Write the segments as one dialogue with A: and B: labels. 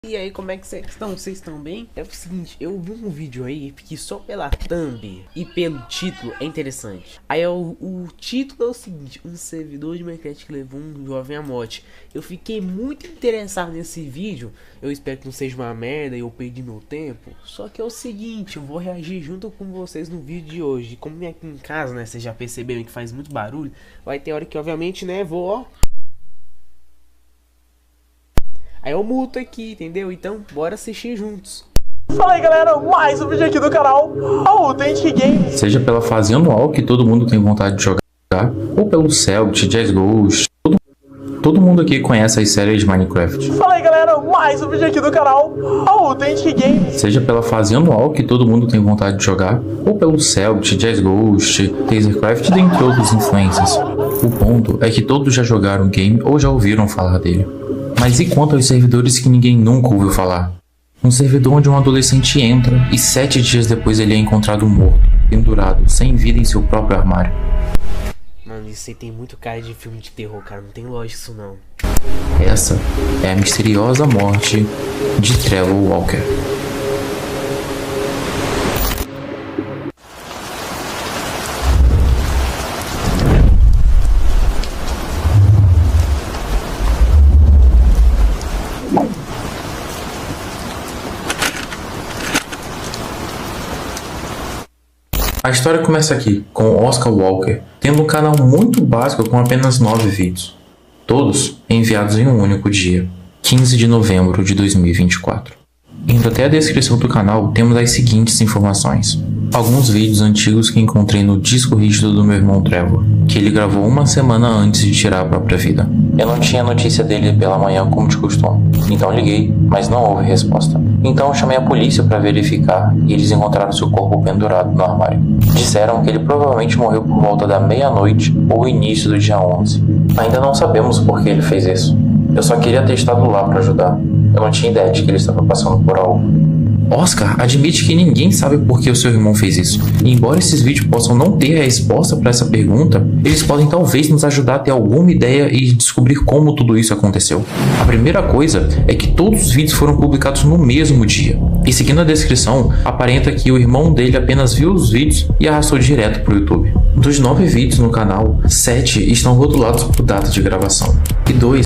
A: E aí, como é que vocês estão? Vocês estão bem? É o seguinte, eu vi um vídeo aí que só pela thumb e pelo título é interessante. Aí o título é o seguinte: um servidor de Minecraft que levou um jovem à morte. Eu fiquei muito interessado nesse vídeo. Eu espero que não seja uma merda e eu perdi meu tempo. Só que é o seguinte, eu vou reagir junto com vocês no vídeo de hoje. Como é aqui em casa, né, vocês já perceberam que faz muito barulho. Vai ter hora que obviamente, né, vou, ó. Aí eu muto aqui, entendeu? Então, bora assistir juntos.
B: Fala aí galera, mais um vídeo aqui do canal Authentic Games.
C: Seja pela fase anual que todo mundo tem vontade de jogar, ou pelo Celt, Jazz Ghost, todo mundo aqui conhece as séries de Minecraft.
B: Fala aí galera, mais um vídeo aqui do canal Authentic Games.
C: Seja pela fase anual que todo mundo tem vontade de jogar, ou pelo Celt, Jazz Ghost, Tasercraft, dentre outros influencers. O ponto é que todos já jogaram o game ou já ouviram falar dele. Mas e quanto aos servidores que ninguém nunca ouviu falar? Um servidor onde um adolescente entra e 7 dias depois ele é encontrado morto, pendurado, sem vida em seu próprio armário.
A: Mano, isso aí tem muito cara de filme de terror, cara. Não tem lógica isso não.
C: Essa é a misteriosa morte de Trevor Walker. A história começa aqui, com Oscar Walker, tendo um canal muito básico com apenas 9 vídeos, todos enviados em um único dia, 15 de novembro de 2024. Indo até a descrição do canal, temos as seguintes informações. Alguns vídeos antigos que encontrei no disco rígido do meu irmão Trevor, que ele gravou uma semana antes de tirar a própria vida. Eu não tinha notícia dele pela manhã como de costume, então liguei, mas não houve resposta. Então eu chamei a polícia para verificar e eles encontraram seu corpo pendurado no armário. Disseram que ele provavelmente morreu por volta da meia-noite ou início do dia 11. Ainda não sabemos por que ele fez isso. Eu só queria ter estado lá para ajudar. Eu não tinha ideia de que ele estava passando por algo. Oscar admite que ninguém sabe por que o seu irmão fez isso. E embora esses vídeos possam não ter a resposta para essa pergunta, eles podem talvez nos ajudar a ter alguma ideia e descobrir como tudo isso aconteceu. A primeira coisa é que todos os vídeos foram publicados no mesmo dia. E seguindo a descrição, aparenta que o irmão dele apenas viu os vídeos e arrastou direto para o YouTube. Dos 9 vídeos no canal, 7 estão rotulados por data de gravação. E 2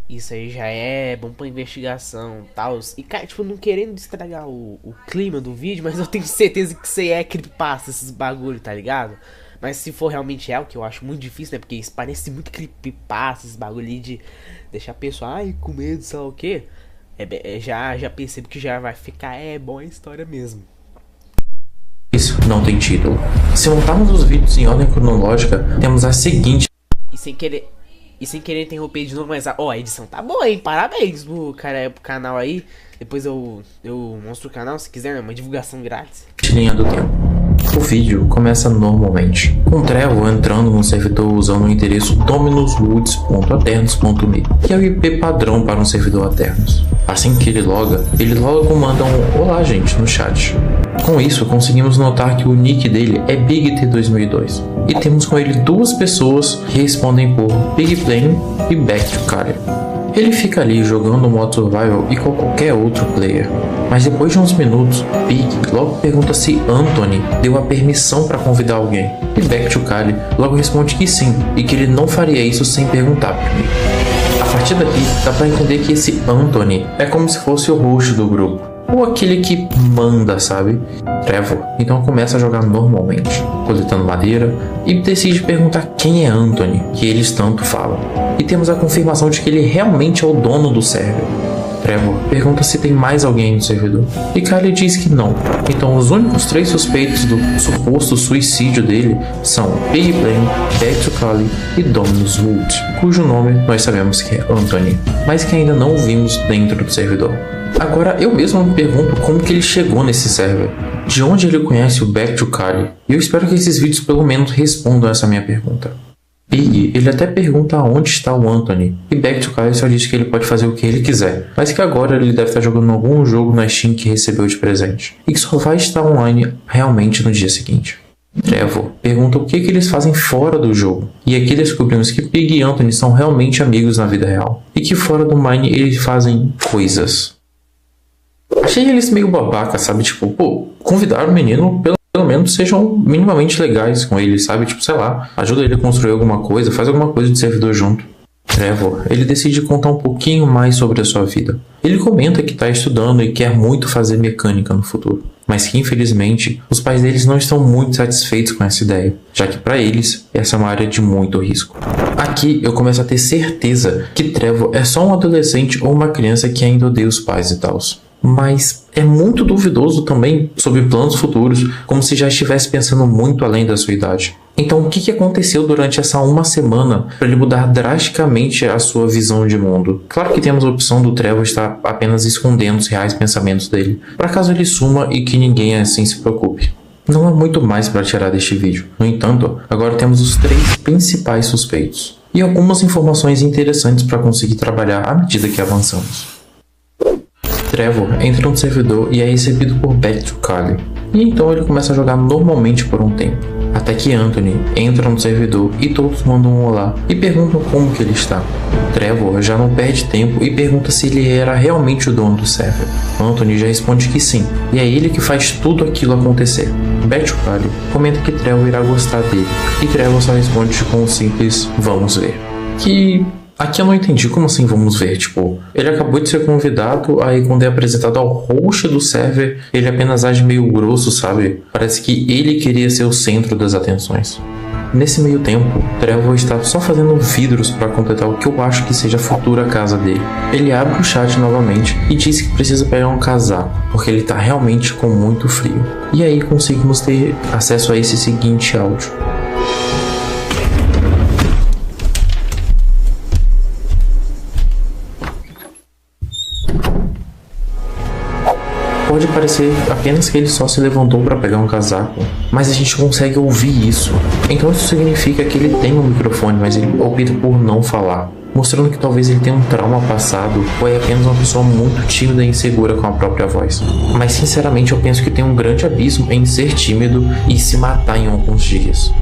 A: Isso aí já é bom pra investigação e tal. E cara, tipo, não querendo estragar o clima do vídeo, mas eu tenho certeza que isso aí é creepypasta, esses bagulho, tá ligado? Mas se for realmente o que eu acho muito difícil, né? Porque isso parece muito creepypasta, esses bagulho ali de deixar a pessoa, ai, com medo, sei lá o quê. Já percebo que já vai ficar, bom a história mesmo.
C: Isso não tem título. Se montarmos os vídeos em ordem cronológica, temos a seguinte...
A: E sem querer interromper de novo, mas a edição tá boa, hein? Parabéns pro canal aí. Depois eu mostro o canal se quiser, né? Uma divulgação grátis.
C: Linha do tempo. O vídeo começa normalmente, com Trevor entrando no servidor usando o endereço dominuswoods.aternos.me, que é o IP padrão para um servidor Aternos. Assim que ele loga comanda um "Olá gente" no chat. Com isso, conseguimos notar que o nick dele é BigT2002, e temos com ele duas pessoas que respondem por BigPlane e Back to Kali. Ele fica ali jogando o modo survival e com qualquer outro player. Mas depois de uns minutos, Big logo pergunta se Anthony deu a permissão para convidar alguém. E Back to Kali logo responde que sim, e que ele não faria isso sem perguntar primeiro. A partir daqui, dá para entender que esse Anthony é como se fosse o host do grupo, ou aquele que manda, sabe? Trevor então começa a jogar normalmente, coletando madeira, e decide perguntar quem é Anthony, que eles tanto falam. E temos a confirmação de que ele realmente é o dono do server. Trevor pergunta se tem mais alguém no servidor, e Kylie diz que não. Então os únicos 3 suspeitos do suposto suicídio dele são BigPlane, Back to Kali e Dominus Wood, cujo nome nós sabemos que é Anthony, mas que ainda não o vimos dentro do servidor. Agora eu mesmo me pergunto como que ele chegou nesse server, de onde ele conhece o Back to Kali, e eu espero que esses vídeos pelo menos respondam essa minha pergunta. Big, ele até pergunta aonde está o Anthony, e Back to Kali só diz que ele pode fazer o que ele quiser, mas que agora ele deve estar jogando algum jogo na Steam que recebeu de presente, e que só vai estar online realmente no dia seguinte. Trevor pergunta o que eles fazem fora do jogo, e aqui descobrimos que Big e Anthony são realmente amigos na vida real, e que fora do Mine eles fazem coisas. Achei eles meio babaca, sabe? Tipo, pô, convidaram o menino, pelo menos sejam minimamente legais com ele, sabe? Tipo, sei lá, ajuda ele a construir alguma coisa, faz alguma coisa de servidor junto. Trevor, ele decide contar um pouquinho mais sobre a sua vida. Ele comenta que está estudando e quer muito fazer mecânica no futuro, mas que infelizmente os pais deles não estão muito satisfeitos com essa ideia, já que para eles essa é uma área de muito risco. Aqui eu começo a ter certeza que Trevor é só um adolescente ou uma criança que ainda odeia os pais e tal. Mas é muito duvidoso também sobre planos futuros, como se já estivesse pensando muito além da sua idade. Então o que aconteceu durante essa uma semana para ele mudar drasticamente a sua visão de mundo? Claro que temos a opção do Trevor estar apenas escondendo os reais pensamentos dele, para caso ele suma e que ninguém assim se preocupe. Não há muito mais para tirar deste vídeo. No entanto, agora temos os 3 principais suspeitos e algumas informações interessantes para conseguir trabalhar à medida que avançamos. Trevor entra no servidor e é recebido por Back to Cali, e então ele começa a jogar normalmente por um tempo, até que Anthony entra no servidor e todos mandam um olá e perguntam como que ele está. Trevor já não perde tempo e pergunta se ele era realmente o dono do server. Anthony já responde que sim, e é ele que faz tudo aquilo acontecer. Back to Cali comenta que Trevor irá gostar dele, e Trevor só responde com um simples "vamos ver". Que aqui eu não entendi, como assim vamos ver? Tipo, ele acabou de ser convidado, aí quando é apresentado ao host do server, ele apenas age meio grosso, sabe? Parece que ele queria ser o centro das atenções. Nesse meio tempo, Trevor está só fazendo vidros para completar o que eu acho que seja a futura casa dele. Ele abre o chat novamente e diz que precisa pegar um casaco, porque ele está realmente com muito frio. E aí conseguimos ter acesso a esse seguinte áudio. Pode parecer apenas que ele só se levantou para pegar um casaco, mas a gente consegue ouvir isso. Então isso significa que ele tem um microfone, mas ele opta por não falar, mostrando que talvez ele tenha um trauma passado ou é apenas uma pessoa muito tímida e insegura com a própria voz. Mas sinceramente eu penso que tem um grande abismo em ser tímido e se matar em alguns dias.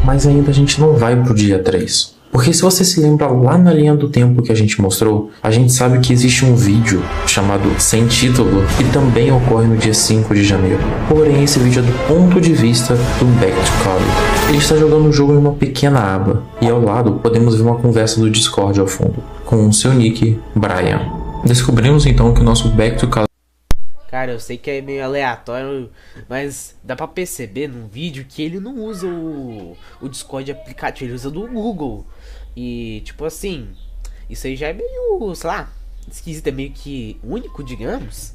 C: Mas ainda a gente não vai pro dia 3. Porque se você se lembra lá na linha do tempo que a gente mostrou, a gente sabe que existe um vídeo chamado Sem Título, que também ocorre no dia 5 de janeiro. Porém, esse vídeo é do ponto de vista do Back to Cali. Ele está jogando o jogo em uma pequena aba, e ao lado podemos ver uma conversa do Discord ao fundo, com o seu nick, Brian. Descobrimos então que o nosso Back to Cali...
A: Cara, eu sei que é meio aleatório, mas dá pra perceber num vídeo que ele não usa o Discord aplicativo, ele usa do Google. E, tipo assim, isso aí já é meio, sei lá, esquisito, é meio que único, digamos.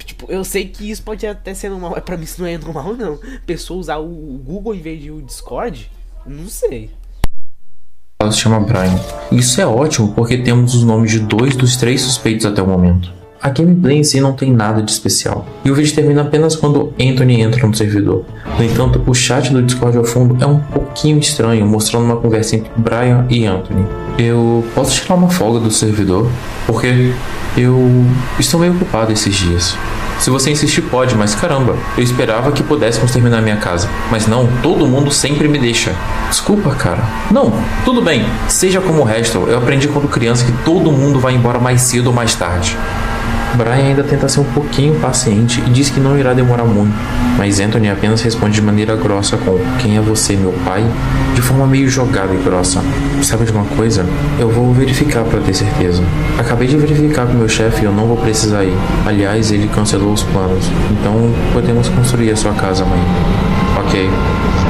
A: Tipo, eu sei que isso pode até ser normal, mas pra mim isso não é normal, não. Pessoa usar o Google em vez de o Discord, não sei.
C: Ela se chama Brian. Isso é ótimo porque temos os nomes de 2 dos 3 suspeitos até o momento. A gameplay em si não tem nada de especial, e o vídeo termina apenas quando Anthony entra no servidor. No entanto, o chat do Discord ao fundo é um pouquinho estranho, mostrando uma conversa entre Brian e Anthony. Eu posso tirar uma folga do servidor? Porque eu estou meio ocupado esses dias. Se você insistir pode, mas caramba, eu esperava que pudéssemos terminar minha casa. Mas não, todo mundo sempre me deixa. Desculpa, cara. Não, tudo bem, seja como o resto, eu aprendi quando criança que todo mundo vai embora mais cedo ou mais tarde. Brian ainda tenta ser um pouquinho paciente e diz que não irá demorar muito, mas Anthony apenas responde de maneira grossa com "Quem é você, meu pai?", de forma meio jogada e grossa. Sabe de uma coisa? Eu vou verificar para ter certeza. Acabei de verificar com meu chefe e eu não vou precisar ir. Aliás, ele cancelou os planos, então podemos construir a sua casa amanhã. Ok.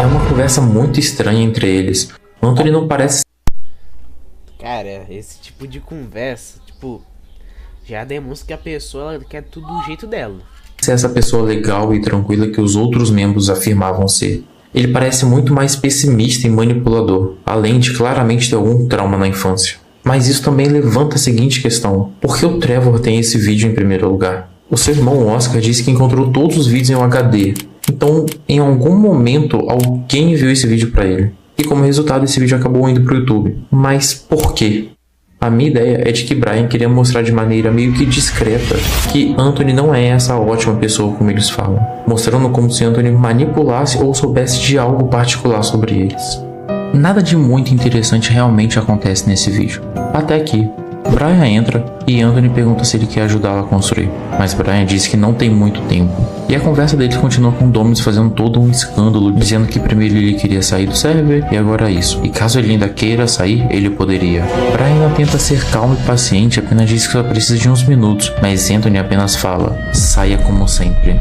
C: É uma conversa muito estranha entre eles. Anthony não parece...
A: Cara, esse tipo de conversa, tipo, já demonstra que a pessoa ela quer tudo do jeito dela.
C: ser essa pessoa legal e tranquila que os outros membros afirmavam ser. Ele parece muito mais pessimista e manipulador, além de claramente ter algum trauma na infância. Mas isso também levanta a seguinte questão: por que o Trevor tem esse vídeo em primeiro lugar? O seu irmão Oscar disse que encontrou todos os vídeos em um HD. Então, em algum momento, alguém enviou esse vídeo para ele. E como resultado, esse vídeo acabou indo para o YouTube. Mas por quê? A minha ideia é de que Brian queria mostrar de maneira meio que discreta que Anthony não é essa ótima pessoa como eles falam, mostrando como se Anthony manipulasse ou soubesse de algo particular sobre eles. Nada de muito interessante realmente acontece nesse vídeo, até que Brian entra e Anthony pergunta se ele quer ajudá-la a construir, mas Brian diz que não tem muito tempo. E a conversa deles continua com Dominus fazendo todo um escândalo, dizendo que primeiro ele queria sair do server e agora isso. E caso ele ainda queira sair, ele poderia. Brian ainda tenta ser calmo e paciente, apenas diz que só precisa de uns minutos, mas Anthony apenas fala: saia como sempre.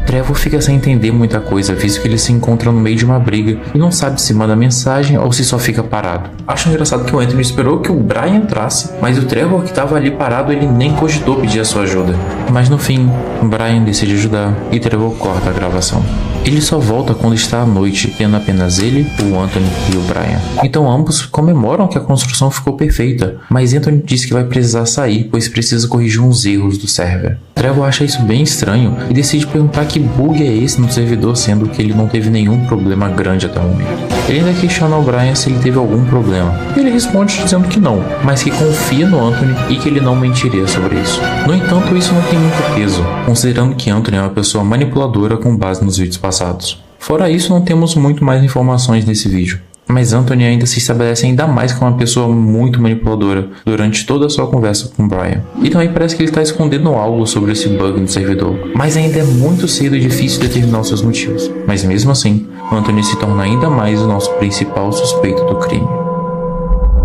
C: Trevor fica sem entender muita coisa, visto que ele se encontra no meio de uma briga e não sabe se manda mensagem ou se só fica parado. Acho engraçado que o Anthony esperou que o Brian entrasse, mas o Trevor que estava ali parado, ele nem cogitou pedir a sua ajuda. Mas no fim, Brian decide ajudar e Trevor corta a gravação. Ele só volta quando está à noite, tendo apenas ele, o Anthony e o Brian. Então ambos comemoram que a construção ficou perfeita, mas Anthony diz que vai precisar sair, pois precisa corrigir uns erros do server. Trevor acha isso bem estranho e decide perguntar que bug é esse no servidor, sendo que ele não teve nenhum problema grande até o momento. Ele ainda questiona o Brian se ele teve algum problema. Ele responde dizendo que não, mas que confia no Anthony e que ele não mentiria sobre isso. No entanto, isso não tem muito peso, considerando que Anthony é uma pessoa manipuladora com base nos vídeos passados. Fora isso, não temos muito mais informações nesse vídeo. Mas Anthony ainda se estabelece ainda mais como uma pessoa muito manipuladora durante toda a sua conversa com Brian. E também parece que ele está escondendo algo sobre esse bug no servidor. Mas ainda é muito cedo e difícil determinar os seus motivos. Mas mesmo assim, Anthony se torna ainda mais o nosso principal suspeito do crime.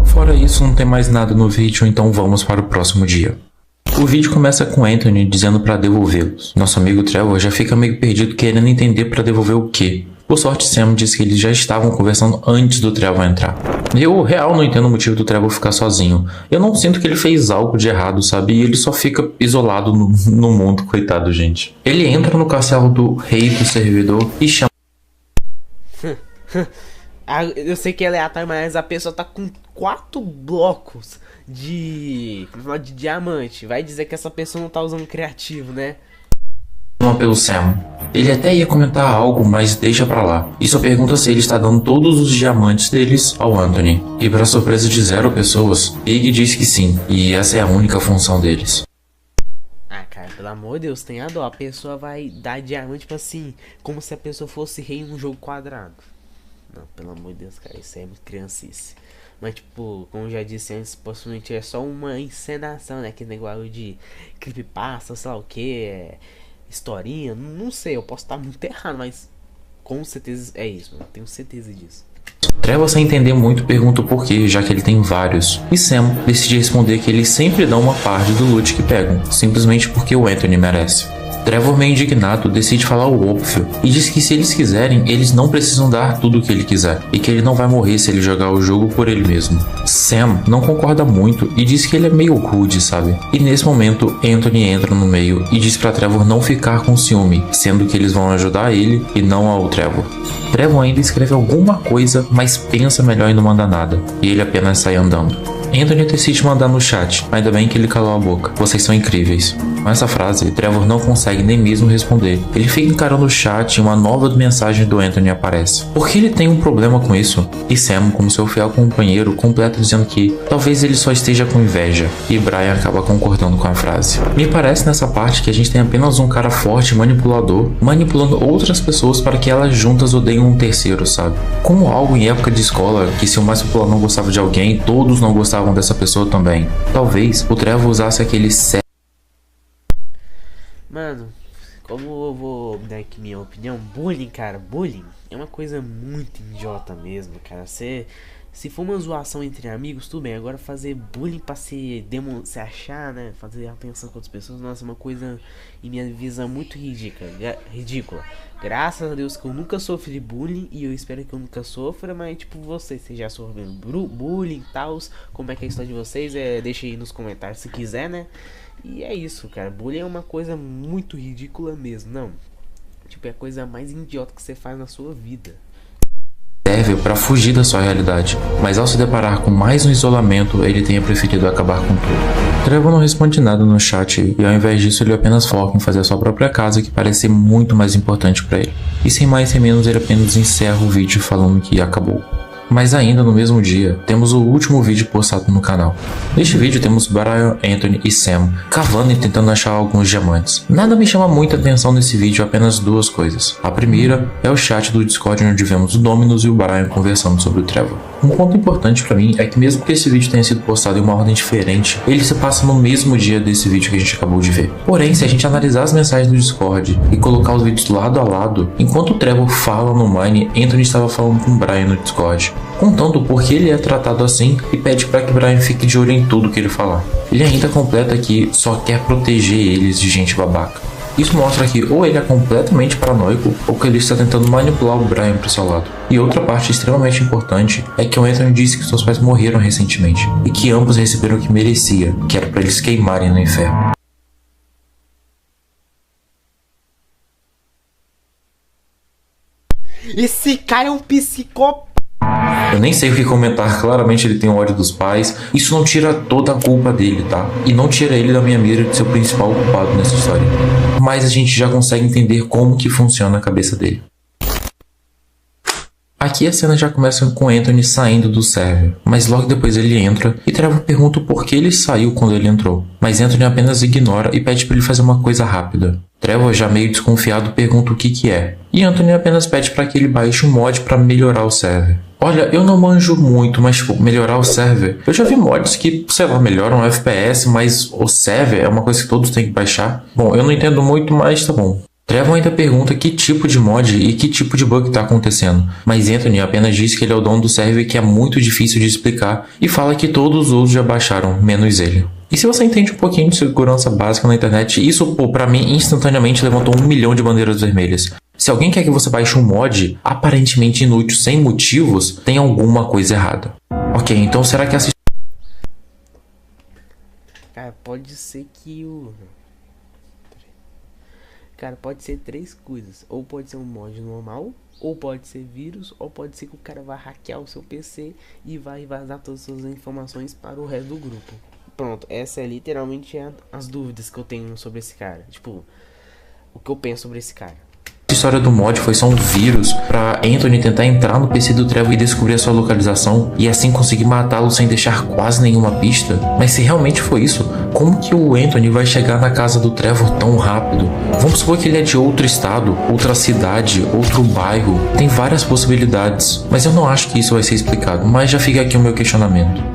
C: Fora isso, não tem mais nada no vídeo, então vamos para o próximo dia. O vídeo começa com Anthony dizendo para devolvê-los. Nosso amigo Trevor já fica meio perdido querendo entender para devolver o quê. Por sorte, Sam diz que eles já estavam conversando antes do Trevor entrar. Eu, real, não entendo o motivo do Trevor ficar sozinho. Eu não sinto que ele fez algo de errado, sabe? E ele só fica isolado no mundo, coitado, gente. Ele entra no castelo do rei do servidor e chama...
A: Eu sei que é aleatório, mas a pessoa tá com 4 blocos de diamante. Vai dizer que essa pessoa não tá usando criativo, né?
C: Pelo Sam. Ele até ia comentar algo, mas deixa pra lá. E só pergunta se ele está dando todos os diamantes deles ao Anthony. E pra surpresa de 0 pessoas, Big diz que sim, e essa é a única função deles.
A: Ah, cara, pelo amor de Deus, tenha dó. A pessoa vai dar diamante, tipo assim, como se a pessoa fosse rei em um jogo quadrado. Não, pelo amor de Deus, cara, isso é muito criancice. Mas, tipo, como eu já disse antes, possivelmente é só uma encenação, né? Que negócio de creepypasta, sei lá o que, historinha, não sei, eu posso estar muito errado, mas com certeza é isso, eu tenho certeza disso.
C: Trevor, sem entender muito, pergunta o porquê, já que ele tem vários. E Sam decide responder que eles sempre dão uma parte do loot que pegam, simplesmente porque o Anthony merece. Trevor, meio indignado, decide falar o óbvio e diz que se eles quiserem, eles não precisam dar tudo o que ele quiser e que ele não vai morrer se ele jogar o jogo por ele mesmo. Sam não concorda muito e diz que ele é meio rude, sabe? E nesse momento, Anthony entra no meio e diz pra Trevor não ficar com ciúme, sendo que eles vão ajudar ele e não ao Trevor. Trevor ainda escreve alguma coisa, mas pensa melhor em não mandar nada, e ele apenas sai andando. Anthony decide mandar no chat, ainda bem que ele calou a boca. Vocês são incríveis. Com essa frase, Trevor não consegue nem mesmo responder. Ele fica encarando o chat e uma nova mensagem do Anthony aparece. Porque ele tem um problema com isso? E Sam, como seu fiel companheiro, completa dizendo que talvez ele só esteja com inveja. E Brian acaba concordando com a frase. Me parece nessa parte que a gente tem apenas um cara forte e manipulador, manipulando outras pessoas para que elas juntas odeiem um terceiro, sabe? Como algo em época de escola, que se o mais popular não gostava de alguém, todos não gostavam dessa pessoa também. Talvez o Trevor usasse aquele
A: Mano, como eu vou dar aqui minha opinião, bullying, cara, bullying é uma coisa muito idiota mesmo, cara. Se for uma zoação entre amigos, tudo bem. Agora fazer bullying pra se achar, né? Fazer atenção com outras pessoas, nossa, é uma coisa, em minha visão, muito ridícula. Graças a Deus que eu nunca sofri bullying e eu espero que eu nunca sofra, mas tipo, vocês já sofreram bullying e tal, como é que é a história de vocês? Deixa aí nos comentários se quiser, né? E é isso, cara. Bullying é uma coisa muito ridícula mesmo, não. Tipo, é a coisa mais idiota que você faz na sua vida.
C: Serve para fugir da sua realidade, mas ao se deparar com mais um isolamento, ele tenha preferido acabar com tudo. Trevor não responde nada no chat e ao invés disso ele apenas foca em fazer a sua própria casa, que parece ser muito mais importante para ele. E sem mais sem menos ele apenas encerra o vídeo falando que acabou. Mas ainda no mesmo dia, temos o último vídeo postado no canal. Neste vídeo temos Brian, Anthony e Sam cavando e tentando achar alguns diamantes. Nada me chama muita atenção nesse vídeo, apenas 2 coisas. A primeira é o chat do Discord onde vemos o Dominus e o Brian conversando sobre o Trevor. Um ponto importante pra mim é que mesmo que esse vídeo tenha sido postado em uma ordem diferente, ele se passa no mesmo dia desse vídeo que a gente acabou de ver. Porém, se a gente analisar as mensagens do Discord e colocar os vídeos lado a lado, enquanto o Trevor fala no Mine, Anthony estava falando com o Brian no Discord, contando por que ele é tratado assim e pede para que Brian fique de olho em tudo que ele falar. Ele ainda completa que só quer proteger eles de gente babaca. Isso mostra que ou ele é completamente paranoico ou que ele está tentando manipular o Brian para seu lado. E outra parte extremamente importante é que o Anthony disse que seus pais morreram recentemente e que ambos receberam o que merecia, que era para eles queimarem no inferno.
A: Esse cara é um psicopata.
C: Eu nem sei o que comentar, claramente ele tem ódio dos pais. Isso não tira toda a culpa dele, tá? E não tira ele da minha mira de ser o principal culpado nessa história. Mas a gente já consegue entender como que funciona a cabeça dele. Aqui a cena já começa com Anthony saindo do server, mas logo depois ele entra e Trevor pergunta o porquê ele saiu quando ele entrou. Mas Anthony apenas ignora e pede para ele fazer uma coisa rápida. Trevor, já meio desconfiado, pergunta o que é. E Anthony apenas pede para que ele baixe um mod para melhorar o server. Olha, eu não manjo muito, mas tipo, melhorar o server. Eu já vi mods que, sei lá, melhoram o FPS, mas o server é uma coisa que todos têm que baixar. Bom, eu não entendo muito, mas tá bom. Trevor ainda pergunta que tipo de mod e que tipo de bug está acontecendo, mas Anthony apenas diz que ele é o dono do server e que é muito difícil de explicar e fala que todos os outros já baixaram, menos ele. E se você entende um pouquinho de segurança básica na internet, isso, pô, pra mim, instantaneamente levantou 1 milhão de bandeiras vermelhas. Se alguém quer que você baixe um mod aparentemente inútil sem motivos, tem alguma coisa errada. Ok, então será que essa...
A: Cara, pode ser que o... Cara, pode ser 3 coisas. Ou pode ser um mod normal, ou pode ser vírus, ou pode ser que o cara vai hackear o seu PC e vai vazar todas as suas informações para o resto do grupo. Pronto, essa é literalmente as dúvidas que eu tenho sobre esse cara. Tipo, o que eu penso sobre esse cara.
C: A história do mod foi só um vírus para Anthony tentar entrar no PC do Trevor e descobrir a sua localização e assim conseguir matá-lo sem deixar quase nenhuma pista. Mas se realmente foi isso, como que o Anthony vai chegar na casa do Trevor tão rápido? Vamos supor que ele é de outro estado, outra cidade, outro bairro. Tem várias possibilidades, mas eu não acho que isso vai ser explicado. Mas já fica aqui o meu questionamento.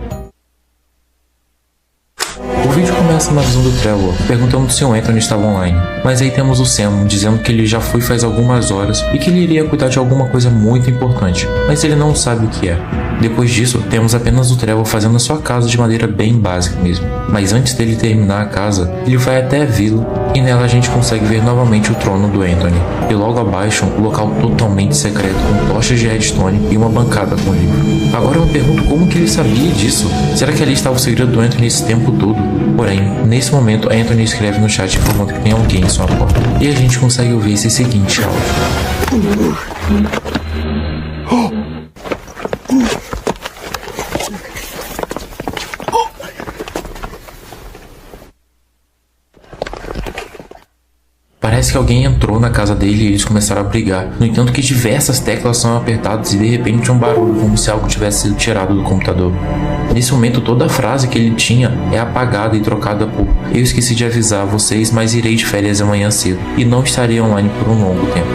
C: O vídeo começa na visão do Trevor, perguntando se o Anthony estava online, mas aí temos o Sam dizendo que ele já foi faz algumas horas e que ele iria cuidar de alguma coisa muito importante, mas ele não sabe o que é. Depois disso, temos apenas o Trevor fazendo a sua casa de maneira bem básica mesmo, mas antes dele terminar a casa, ele vai até a vila e nela a gente consegue ver novamente o trono do Anthony, e logo abaixo um local totalmente secreto com tochas de redstone e uma bancada com livro. Agora eu me pergunto como que ele sabia disso? Será que ali estava o segredo do Anthony esse tempo todo? Porém, nesse momento, Anthony escreve no chat informando que tem alguém em sua porta. E a gente consegue ouvir esse seguinte áudio. Parece que alguém entrou na casa dele e eles começaram a brigar. No entanto que diversas teclas são apertadas e de repente um barulho, como se algo tivesse sido tirado do computador. Nesse momento toda a frase que ele tinha é apagada e trocada por "Eu esqueci de avisar vocês, mas irei de férias amanhã cedo e não estarei online por um longo tempo".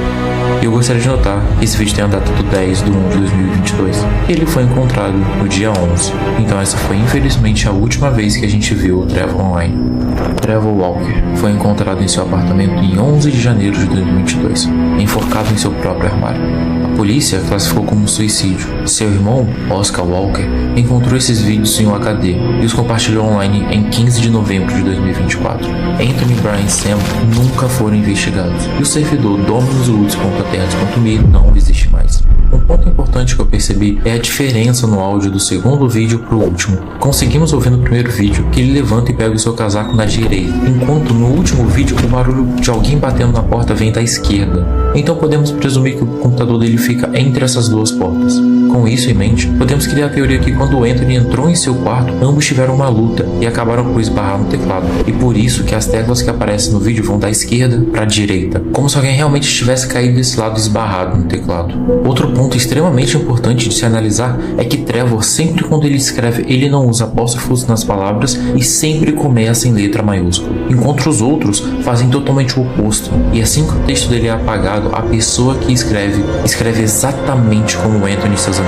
C: E eu gostaria de notar que esse vídeo tem a data do 10 de 1 de 2022 e ele foi encontrado no dia 11. Então essa foi infelizmente a última vez que a gente viu o Trevor online. Trevor Walker foi encontrado em seu apartamento em 11 de janeiro de 2022, enforcado em seu próprio armário. A polícia classificou como suicídio. Seu irmão, Oscar Walker, encontrou esses vídeos em um HD e os compartilhou online em 15 de novembro de 2024. Anthony, Brian e Sam nunca foram investigados e o servidor dominuswoods.terras.me não existe mais. Um ponto importante que eu percebi é a diferença no áudio do segundo vídeo pro último. Conseguimos ouvir no primeiro vídeo que ele levanta e pega o seu casaco na direita, enquanto no último vídeo o barulho de alguém batendo na porta vem da esquerda. Então podemos presumir que o computador dele fica entre essas duas portas. Com isso em mente, podemos criar a teoria que quando o Anthony entrou em seu quarto, ambos tiveram uma luta e acabaram por esbarrar no teclado. E por isso que as teclas que aparecem no vídeo vão da esquerda para a direita, como se alguém realmente tivesse caído desse lado esbarrado no teclado. Outro ponto extremamente importante de se analisar é que Trevor, sempre quando ele escreve, ele não usa apóstrofos nas palavras e sempre começa em letra maiúscula, enquanto os outros fazem totalmente o oposto. E assim que o texto dele é apagado, a pessoa que escreve exatamente como Anthony e seus amigos.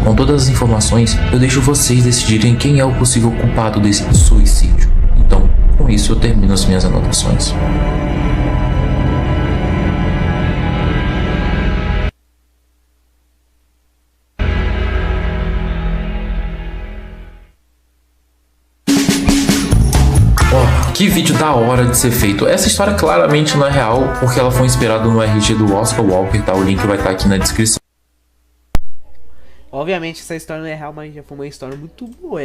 C: Com todas as informações, eu deixo vocês decidirem quem é o possível culpado desse suicídio. Então, com isso eu termino as minhas anotações. Que vídeo da hora de ser feito. Essa história claramente não é real, porque ela foi inspirada no RG do Oscar Walker, tá? O link vai estar aqui na descrição.
A: Obviamente essa história não é real, mas já foi uma história muito boa.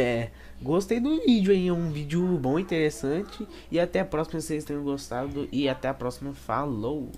A: Gostei do vídeo aí, é um vídeo bom, interessante. E até a próxima, se vocês tenham gostado. E até a próxima, falou!